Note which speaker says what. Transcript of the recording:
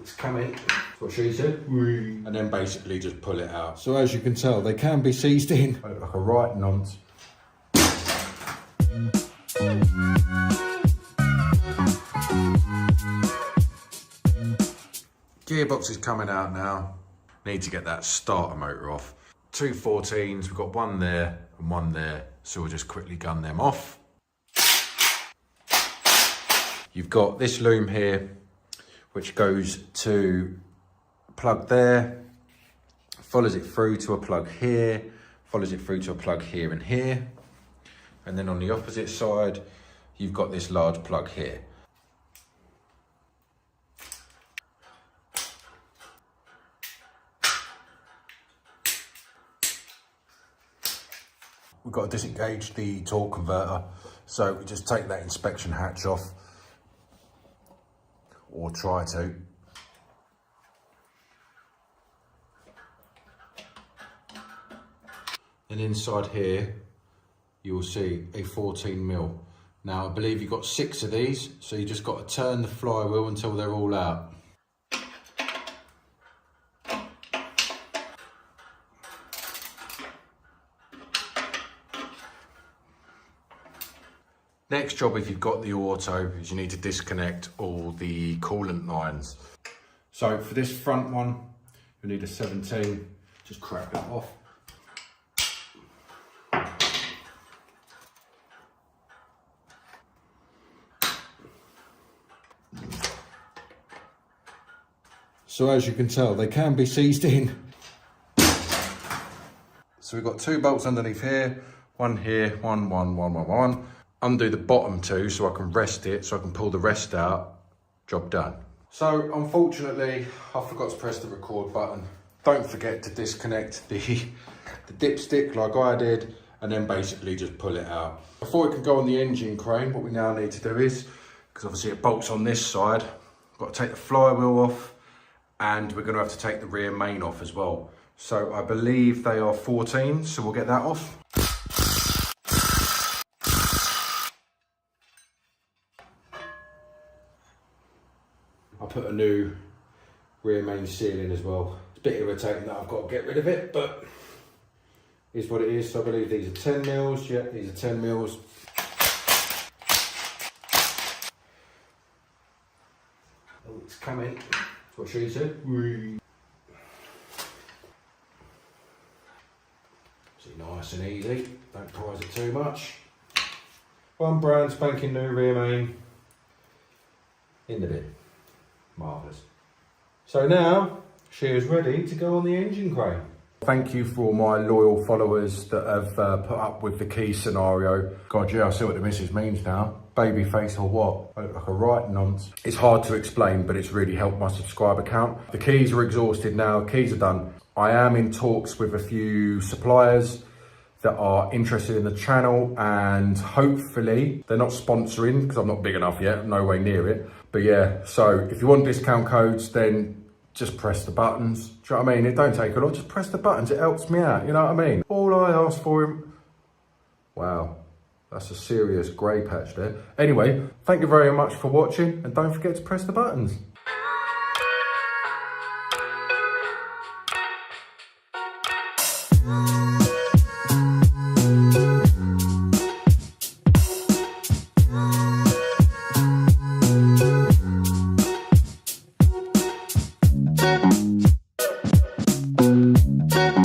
Speaker 1: it's coming. That's what she said. And then basically just pull it out. So as you can tell, they can be seized in. Like a right nonce. Gearbox is coming out now. Need to get that starter motor off. 2 14s, we've got one there and one there. So we'll just quickly gun them off. You've got this loom here, which goes to a plug there, follows it through to a plug here, follows it through to a plug here and here. And then on the opposite side, you've got this large plug here. We've got to disengage the torque converter, so we just take that inspection hatch off, or try to. And inside here, you will see a 14mm. Now, I believe you've got 6 of these, so you just got to turn the flywheel until they're all out. Next job, if you've got the auto, is you need to disconnect all the coolant lines. So for this front one, you need a 17. Just crack that off. So as you can tell, they can be seized in. So we've got 2 bolts underneath here, one here, one. Undo the bottom 2 so I can rest it, so I can pull the rest out. Job done. So unfortunately, I forgot to press the record button. Don't forget to disconnect the dipstick like I did, and then basically just pull it out. Before it can go on the engine crane, what we now need to do is, because obviously it bolts on this side, got to take the flywheel off, and we're going to have to take the rear main off as well. So I believe they are 14, so we'll get that off. I put a new rear main seal in as well. It's a bit irritating that I've got to get rid of it, but it's what it is. So I believe these are 10mm. Yeah, these are 10mm. Oh, it's coming. That's what she said. See, nice and easy. Don't prize it too much. One brand spanking new rear main in the bin. Marvellous. So now she is ready to go on the engine crane. Thank you for my loyal followers that have put up with the key scenario. God, yeah, I see what the missus means now. Baby face or what? I look like a right nonce. It's hard to explain, but it's really helped my subscriber count. The keys are exhausted now, keys are done. I am in talks with a few suppliers that are interested in the channel, and hopefully they're not sponsoring because I'm not big enough yet, no way near it. But yeah, so if you want discount codes, then just press the buttons. Do you know what I mean? It don't take a lot, just press the buttons. It helps me out, you know what I mean? All I ask for him. Wow, that's a serious grey patch there. Anyway, thank you very much for watching, and don't forget to press the buttons.